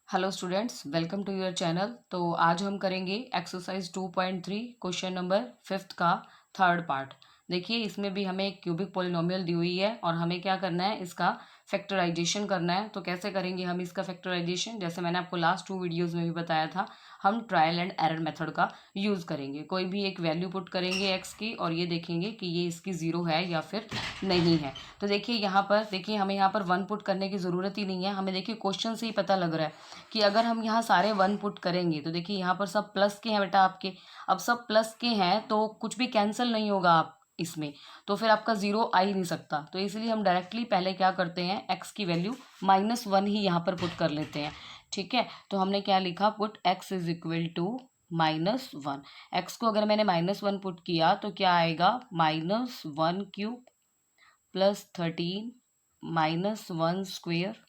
Hello students, welcome to your channel. तो आज हम करेंगे एक्सरसाइज 2.3 क्वेश्चन नंबर 5th का थर्ड पार्ट। देखिए, इसमें भी हमें एक क्यूबिक पॉलिनोमियल दी हुई है और हमें क्या करना है, इसका फैक्टराइजेशन करना है। तो कैसे करेंगे हम इसका फैक्टराइजेशन? जैसे मैंने आपको लास्ट 2 वीडियोस में भी बताया था, हम ट्रायल एंड एरर मेथड का यूज़ करेंगे। कोई भी एक वैल्यू पुट करेंगे एक्स की और ये देखेंगे कि ये इसकी ज़ीरो है या फिर नहीं है। तो देखिए यहाँ पर, देखिए हमें यहाँ पर 1 पुट करने की ज़रूरत ही नहीं है। हमें देखिए क्वेश्चन से ही पता लग रहा है कि अगर हम यहाँ सारे 1 पुट करेंगे तो देखिए यहाँ पर सब प्लस के हैं बेटा आपके। अब सब प्लस के हैं तो कुछ भी कैंसिल नहीं होगा आप इसमें, तो फिर आपका ज़ीरो आ ही नहीं सकता। तो इसलिए हम डायरेक्टली पहले क्या करते हैं, एक्स की वैल्यू -1 ही यहाँ पर पुट कर लेते हैं। ठीक है, तो हमने क्या लिखा, put x is equal to -1। X को अगर मैंने -1 पुट किया तो क्या आएगा, -1³ प्लस 13 -1 स्क्वेयर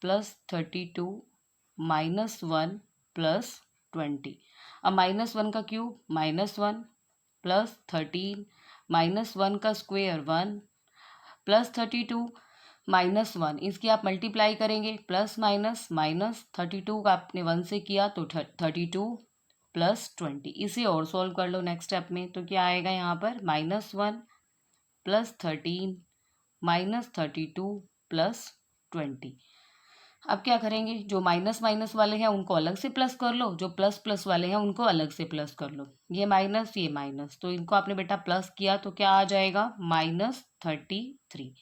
प्लस 32 -1 प्लस 20। अब -1 का क्यूब -1 प्लस 13 -1 का स्क्वेयर 1 प्लस 32 -1, इसकी आप मल्टीप्लाई करेंगे, प्लस माइनस माइनस 32 का आपने 1 से किया तो 32 प्लस 20। इसे और सॉल्व कर लो नेक्स्ट स्टेप में, तो क्या आएगा यहाँ पर, -1 प्लस 13 -32 प्लस 20। अब क्या करेंगे, जो माइनस माइनस वाले हैं उनको अलग से प्लस कर लो, जो प्लस प्लस वाले हैं उनको अलग से प्लस कर लो। ये माइनस, तो इनको आपने बेटा प्लस किया तो क्या आ जाएगा, -33।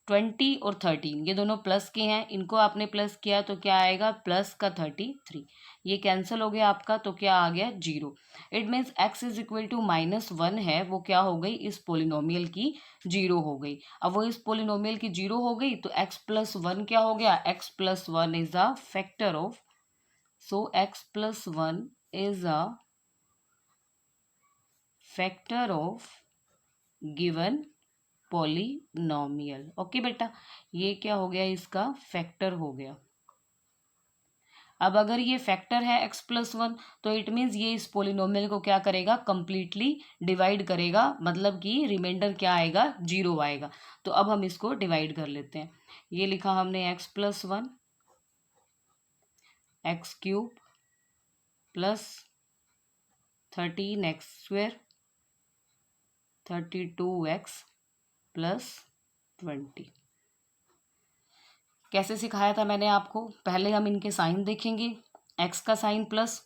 20 और 13 ये दोनों प्लस के हैं, इनको आपने प्लस किया तो क्या आएगा, प्लस का 33। ये कैंसिल हो गया आपका, तो क्या आ गया, 0। It means x is equal to -1 है, वो क्या हो गई, इस पोलिनोमियल की 0 हो गई। अब वो इस पोलिनोमियल की 0 हो गई तो x+1 क्या हो गया, x+1 is a factor of, so x+1 is a factor of given polynomial. Okay बेटा, ये क्या हो गया, इसका फैक्टर हो गया। अब अगर ये फैक्टर है x+1 तो इट मीन्स ये इस पोलिनोमियल को क्या करेगा, कंप्लीटली डिवाइड करेगा, मतलब कि रिमाइंडर क्या आएगा, 0 आएगा। तो अब हम इसको डिवाइड कर लेते हैं। ये लिखा हमने x+1 x³ plus 13x² 32x plus 20। कैसे सिखाया था मैंने आपको, पहले हम इनके साइन देखेंगे। एक्स का साइन प्लस,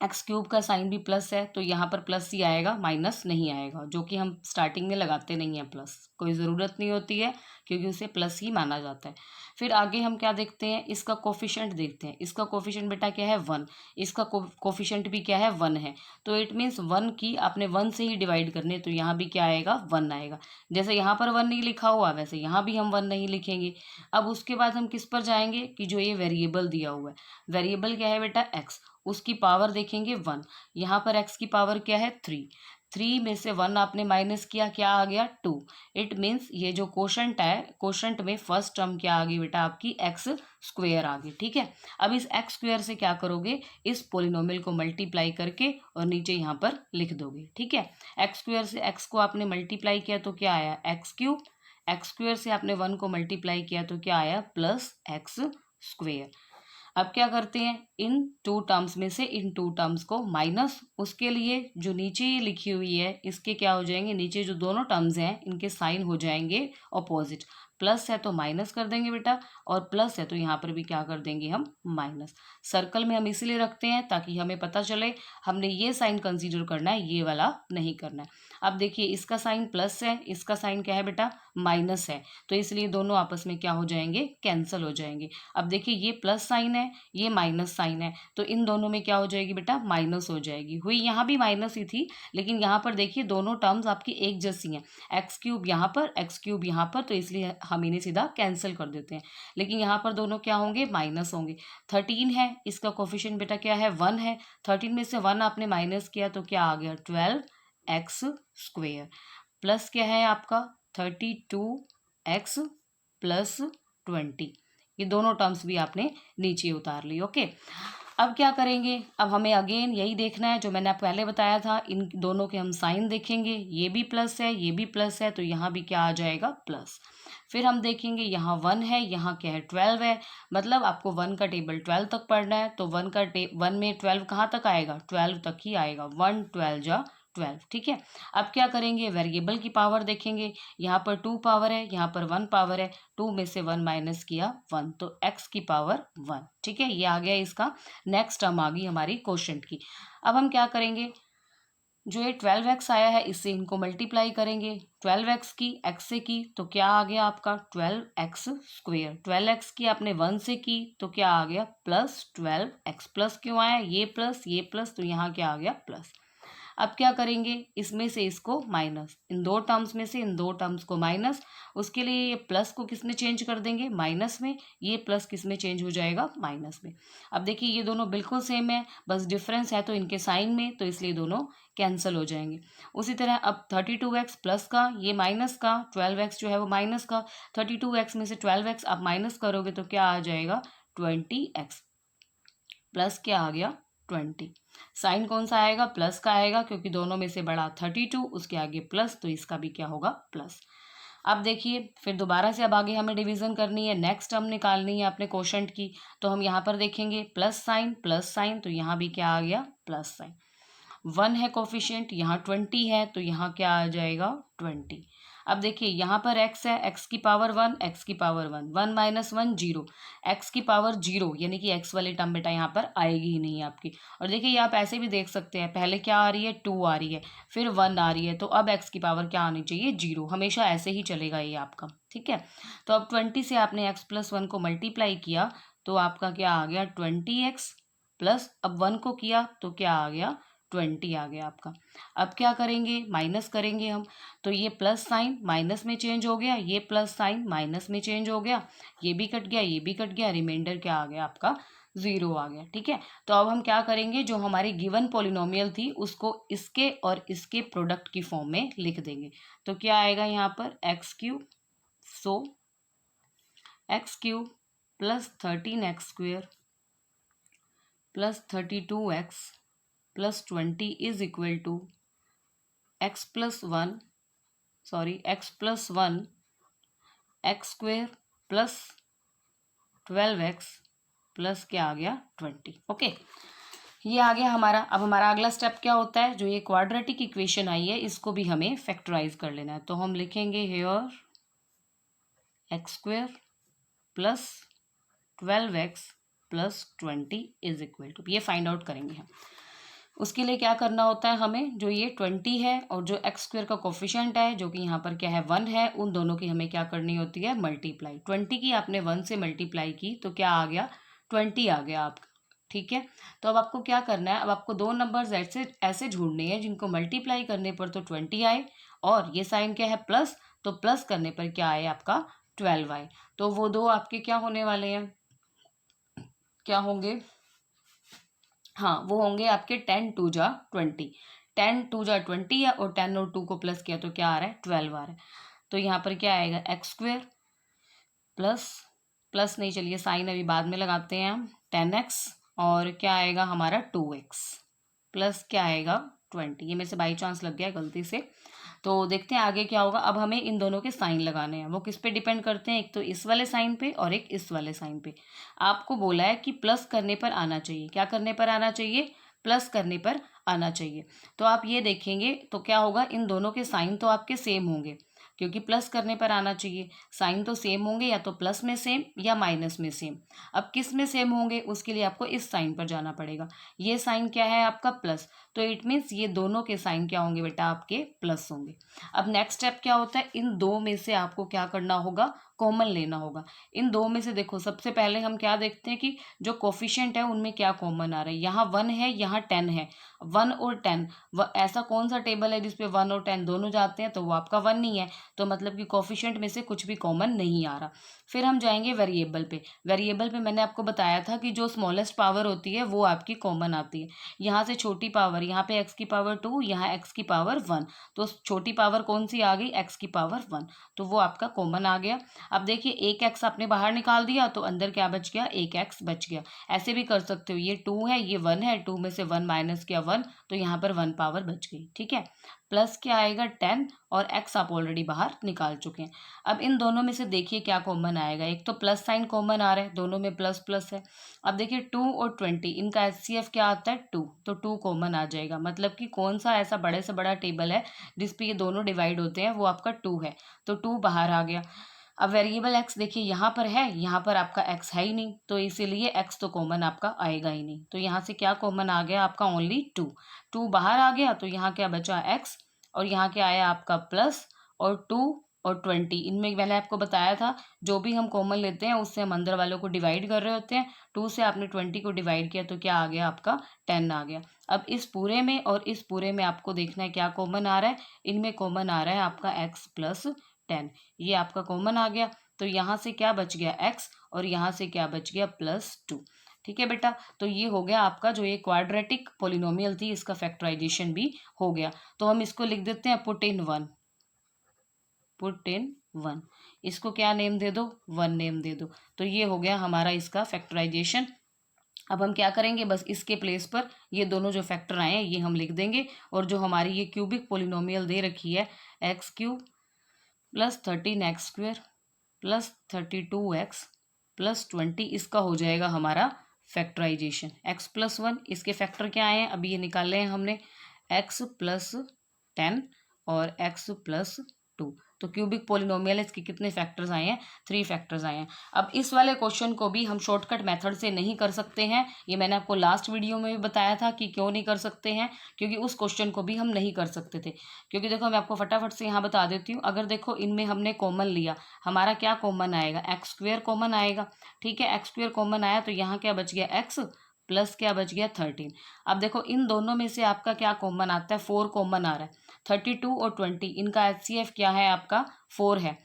x³ का साइन भी प्लस है तो यहाँ पर प्लस ही आएगा, माइनस नहीं आएगा, जो कि हम स्टार्टिंग में लगाते नहीं हैं। प्लस कोई ज़रूरत नहीं होती है क्योंकि उसे प्लस ही माना जाता है। फिर आगे हम क्या देखते हैं, इसका कोफिशिएंट देखते हैं। इसका कोफिशिएंट बेटा क्या है, 1। इसका कोफिशिएंट भी क्या है, 1 है। तो इट मीन्स 1 की आपने 1 से ही डिवाइड करने, तो यहाँ भी क्या आएगा, 1 आएगा। जैसे यहाँ पर 1 नहीं लिखा हुआ, वैसे यहाँ भी हम 1 नहीं लिखेंगे। अब उसके बाद हम किस पर जाएंगे, कि जो ये वेरिएबल दिया हुआ है, वेरिएबल क्या है बेटा, एक्स, उसकी पावर देखेंगे 1। यहाँ पर x की पावर क्या है, 3। 3 में से 1 आपने माइनस किया, क्या आ गया, 2। इट मीन्स ये जो कोशंट है, कोशंट में फर्स्ट टर्म क्या आ गई बेटा, आपकी x² आ गई। ठीक है, अब इस x² से क्या करोगे, इस पोलिनोमियल को मल्टीप्लाई करके और नीचे यहाँ पर लिख दोगे। ठीक है, x² से x को आपने मल्टीप्लाई किया तो क्या आया, x³। x² से आपने 1 को मल्टीप्लाई किया तो क्या आया, +x²। अब क्या करते हैं, इन 2 टर्म्स में से इन 2 टर्म्स को माइनस, उसके लिए जो नीचे ये लिखी हुई है इसके क्या हो जाएंगे, नीचे जो दोनों टर्म्स हैं इनके साइन हो जाएंगे ऑपोजिट। प्लस है तो माइनस कर देंगे बेटा, और प्लस है तो यहाँ पर भी क्या कर देंगे हम, माइनस। सर्कल में हम इसीलिए रखते हैं ताकि हमें पता चले हमने ये साइन कंसीडर करना है, ये वाला नहीं करना है। अब देखिए, इसका साइन प्लस है, इसका साइन क्या है बेटा, माइनस है, तो इसलिए दोनों आपस में क्या हो जाएंगे, कैंसिल हो जाएंगे। अब देखिए, ये प्लस साइन है, ये माइनस साइन है, तो इन दोनों में क्या हो जाएगी बेटा, माइनस हो जाएगी। हुई यहाँ भी माइनस ही थी, लेकिन यहाँ पर देखिए दोनों टर्म्स आपकी एक जैसी हैं, x³ यहाँ पर, x³ यहाँ पर, तो इसलिए हम इन्हें सीधा कैंसिल कर देते हैं। लेकिन यहाँ पर दोनों क्या होंगे, माइनस होंगे। 13 है, इसका कोफिशिएंट बेटा क्या है, 1 है। 13 में से 1 आपने माइनस किया तो क्या आ गया, 12x²। प्लस क्या है आपका, 32x प्लस 20। ये दोनों टर्म्स भी आपने नीचे उतार ली। ओके, अब क्या करेंगे, अब हमें अगेन यही देखना है जो मैंने आपको पहले बताया था, इन दोनों के हम साइन देखेंगे। ये भी प्लस है, ये भी प्लस है, तो यहाँ भी क्या आ जाएगा, प्लस। फिर हम देखेंगे यहाँ 1 है, यहाँ क्या है 12 है, मतलब आपको 1 का टेबल 12 तक पढ़ना है, तो 1 में 12 कहाँ तक आएगा, 12 तक ही आएगा, 1 12 जा 12, ठीक है। अब क्या करेंगे, वेरिएबल की पावर देखेंगे, यहाँ पर 2 पावर है, यहाँ पर 1 पावर है, 2 में से 1 माइनस किया 1, तो x की पावर 1, ठीक है। ये आ गया इसका नेक्स्ट टर्म आ गई हमारी क्वोशंट की। अब हम क्या करेंगे, जो ये 12x आया है इससे इनको मल्टीप्लाई करेंगे, 12x की x से की तो क्या आ गया आपका 12x स्क्वेयर, 12x की आपने 1 से की तो क्या आ गया प्लस 12x, प्लस क्यों आया, ये प्लस तो यहाँ क्या आ गया प्लस। अब क्या करेंगे, इसमें से इसको माइनस, इन दो टर्म्स में से इन दो टर्म्स को माइनस, उसके लिए ये प्लस को किस में चेंज कर देंगे, माइनस में, ये प्लस किस में चेंज हो जाएगा, माइनस में। अब देखिए ये दोनों बिल्कुल सेम है, बस डिफरेंस है तो इनके साइन में, तो इसलिए दोनों कैंसिल हो जाएंगे। उसी तरह अब 32x प्लस का, ये माइनस का, 12x जो है वो माइनस का, 32x में से 12x आप माइनस करोगे तो क्या आ जाएगा 20x, प्लस क्या आ गया 20। साइन कौन सा आएगा, प्लस का आएगा, क्योंकि दोनों में से बड़ा 32, उसके आगे प्लस, तो इसका भी क्या होगा प्लस। अब देखिए फिर दोबारा से अब आगे हमें डिवीजन करनी है, नेक्स्ट टर्म निकालनी है अपने क्वोशंट की, तो हम यहाँ पर देखेंगे प्लस साइन, तो यहाँ भी क्या आ गया प्लस साइन। 1 है कोफिशिएंट, यहाँ 20 है, तो यहाँ क्या आ जाएगा 20। अब देखिए यहाँ पर x है, x की पावर 1, x की पावर 1, 1 माइनस 1 0, x की पावर 0, यानी कि x वाली टर्म बेटा यहाँ पर आएगी ही नहीं आपकी। और देखिए ये आप ऐसे भी देख सकते हैं, पहले क्या आ रही है 2 आ रही है, फिर 1 आ रही है, तो अब x की पावर क्या आनी चाहिए 0, हमेशा ऐसे ही चलेगा ये आपका, ठीक है। तो अब 20 से आपने x प्लस 1 को मल्टीप्लाई किया तो आपका क्या आ गया 20x, प्लस अब 1 को किया तो क्या आ गया 20 आ गया आपका। अब क्या करेंगे, माइनस करेंगे हम, तो ये प्लस साइन माइनस में चेंज हो गया, ये प्लस साइन माइनस में चेंज हो गया, ये भी कट गया, ये भी कट गया, रिमाइंडर क्या आ गया आपका 0 आ गया, ठीक है। तो अब हम क्या करेंगे, जो हमारी गिवन पॉलिनोमियल थी उसको इसके और इसके प्रोडक्ट की फॉर्म में लिख देंगे, तो क्या आएगा यहाँ पर x cube, so x cube plus 13x square plus 32x plus 20 is equal to x plus 1 x square plus 12x plus क्या आ गया 20। ओके, ये आ गया हमारा। अब हमारा अगला स्टेप क्या होता है, जो ये क्वाड्रेटिक इक्वेशन आई है इसको भी हमें फैक्टराइज कर लेना है, तो हम लिखेंगे here x square plus 12x plus 20 is equal to, ये फाइंड आउट करेंगे हम। उसके लिए क्या करना होता है हमें, जो ये 20 है और जो एक्स स्क्वेयर का कोफिशिएंट है जो कि यहाँ पर क्या है 1 है, उन दोनों की हमें क्या करनी होती है मल्टीप्लाई। 20 की आपने 1 से मल्टीप्लाई की तो क्या आ गया 20 आ गया आपका, ठीक है। तो अब आपको क्या करना है, अब आपको दो नंबर्स ऐसे ढूंढने हैं जिनको मल्टीप्लाई करने पर तो 20 आए, और ये साइन क्या है प्लस, तो प्लस करने पर क्या आए आपका 12 आए। तो वो दो आपके क्या होने वाले हैं, क्या होंगे, हाँ वो होंगे आपके 10 2 जा 20, 10 2 जा 20 है, और 10 और 2 को प्लस किया तो क्या आ रहा है 12 आ रहा है। तो यहाँ पर क्या आएगा एक्स स्क्वेयर प्लस नहीं, चलिए साइन अभी बाद में लगाते हैं हम, 10x, और क्या आएगा हमारा 2x प्लस क्या आएगा 20, ये मेरे से बाई चांस लग गया गलती से। तो देखते हैं आगे क्या होगा। अब हमें इन दोनों के साइन लगाने हैं, वो किस पे डिपेंड करते हैं, एक तो इस वाले साइन पे और एक इस वाले साइन पे। आपको बोला है कि प्लस करने पर आना चाहिए, क्या करने पर आना चाहिए, प्लस करने पर आना चाहिए। तो आप ये देखेंगे तो क्या होगा, इन दोनों के साइन तो आपके सेम होंगे, क्योंकि प्लस करने पर आना चाहिए, साइन तो सेम होंगे, या तो प्लस में सेम या माइनस में सेम। अब किस में सेम होंगे, उसके लिए आपको इस साइन पर जाना पड़ेगा। ये साइन क्या है आपका प्लस, तो इट मीन्स ये दोनों के साइन क्या होंगे बेटा आपके प्लस होंगे। अब नेक्स्ट स्टेप क्या होता है, इन दो में से आपको क्या करना होगा, कॉमन लेना होगा। इन दो में से देखो सबसे पहले हम क्या देखते हैं कि जो कोफिशिएंट है उनमें क्या कॉमन आ रहा है, यहाँ 1 है यहाँ 10 है, 1 और 10 ऐसा कौन सा टेबल है जिसपे 1 और 10 दोनों जाते हैं, तो वो आपका 1 नहीं है, तो मतलब कि कोफिशिएंट में से कुछ भी कॉमन नहीं आ रहा। फिर हम जाएंगे वेरिएबल पे, वेरिएबल पे मैंने आपको बताया था कि जो स्मॉलेस्ट पावर होती है वो आपकी कॉमन आती है। यहाँ से छोटी पावर, यहाँ पे x की पावर 2, यहाँ x की पावर 1, तो छोटी पावर कौन सी आ गई x की पावर 1, तो वो आपका कॉमन आ गया। अब देखिए एक एक्स आपने बाहर निकाल दिया तो अंदर क्या बच गया, एक एक्स बच गया। ऐसे भी कर सकते हो, ये 2 है ये 1 है, 2 में से 1 माइनस किया 1, तो यहाँ पर 1 पावर बच गई। ठीक है, प्लस क्या आएगा 10 और एक्स आप ऑलरेडी बाहर निकाल चुके हैं। अब इन दोनों में से देखिए क्या कॉमन आएगा, एक तो प्लस साइन कॉमन आ रहा है, दोनों में प्लस प्लस है। अब देखिए 2 और 20 इनका HCF क्या आता है 2, तो 2 कॉमन आ जाएगा। मतलब कि कौन सा ऐसा बड़े से बड़ा टेबल है जिसपे ये दोनों डिवाइड होते हैं, वो आपका 2 है, तो 2 बाहर आ गया। अब वेरिएबल एक्स देखिए यहाँ पर है, यहाँ पर आपका एक्स है ही नहीं, तो इसीलिए एक्स तो कॉमन आपका आएगा ही नहीं। तो यहाँ से क्या कॉमन आ गया आपका, ओनली 2। 2 बाहर आ गया तो यहाँ क्या बचा एक्स, और यहाँ क्या आया आपका प्लस, और 2 और 20 इनमें मैंने आपको बताया था जो भी हम कॉमन लेते हैं उससे हम अंदर वालों को डिवाइड कर रहे होते हैं। 2 से आपने 20 को डिवाइड किया तो क्या आ गया आपका 10 आ गया। अब इस पूरे में और इस पूरे में आपको देखना है क्या कॉमन आ रहा है, इनमें कॉमन आ रहा है आपका x प्लस 10, ये आपका कॉमन आ गया। तो यहाँ से क्या बच गया x और यहाँ से क्या बच गया +2। ठीक है बेटा, तो ये हो गया आपका जो ये क्वाड्रेटिक पोलिनोमियल थी इसका फैक्टराइजेशन भी हो गया। तो हम इसको लिख देते हैं पुट इन 1, पुट इन 1, इसको क्या नेम दे दो 1 नेम दे दो। तो ये हो गया हमारा इसका फैक्टराइजेशन। अब हम क्या करेंगे, बस इसके प्लेस पर ये दोनों जो फैक्टर आए हैं ये हम लिख देंगे, और जो हमारी ये क्यूबिक पोलिनोमियल दे रखी है x³ plus 13x² plus 32x plus 20, इसका हो जाएगा हमारा फैक्टराइजेशन। x प्लस 1 इसके फैक्टर क्या आए हैं अभी ये निकाले हैं हमने, x प्लस 10 और x प्लस 2। तो क्यूबिक पोलिनोमियल इसके कितने फैक्टर्स आए हैं, 3 फैक्टर्स आए हैं। अब इस वाले क्वेश्चन को भी हम शॉर्टकट मेथड से नहीं कर सकते हैं, ये मैंने आपको लास्ट वीडियो में भी बताया था कि क्यों नहीं कर सकते हैं, क्योंकि उस क्वेश्चन को भी हम नहीं कर सकते थे। क्योंकि देखो मैं आपको फटाफट से यहाँ बता देती हूँ, अगर देखो इनमें हमने कॉमन लिया, हमारा क्या कॉमन आएगा, x² कॉमन आएगा। ठीक है, x² कॉमन आया तो यहाँ क्या बच गया x प्लस क्या बच गया 13। अब देखो इन दोनों में से आपका क्या कॉमन आता है, 4 कॉमन आ रहा है। 32 और 20 इनका HCF क्या है आपका 4 है,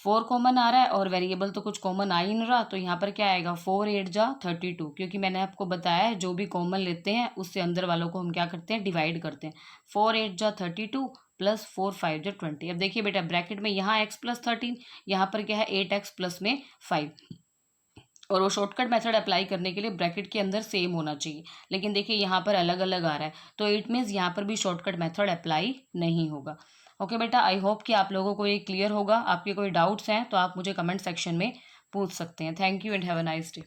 4 कॉमन आ रहा है, और वेरिएबल तो कुछ कॉमन आ ही नहीं रहा, तो यहाँ पर क्या आएगा 4 8 जा 32, क्योंकि मैंने आपको बताया है जो भी कॉमन लेते हैं उससे अंदर वालों को हम क्या करते हैं डिवाइड करते हैं। 4 8 जा 32 प्लस 4 5 जा 20। अब देखिए बेटा ब्रैकेट में यहाँ x प्लस 13, यहाँ पर क्या है 8x प्लस में 5, और वो शॉर्टकट मेथड अप्लाई करने के लिए ब्रैकेट के अंदर सेम होना चाहिए, लेकिन देखिए यहाँ पर अलग अलग आ रहा है, तो इट मीन्स यहाँ पर भी शॉर्टकट मेथड अप्लाई नहीं होगा। ओके बेटा, आई होप कि आप लोगों को ये क्लियर होगा। आपके कोई डाउट्स हैं तो आप मुझे कमेंट सेक्शन में पूछ सकते हैं। Thank you and have a nice day.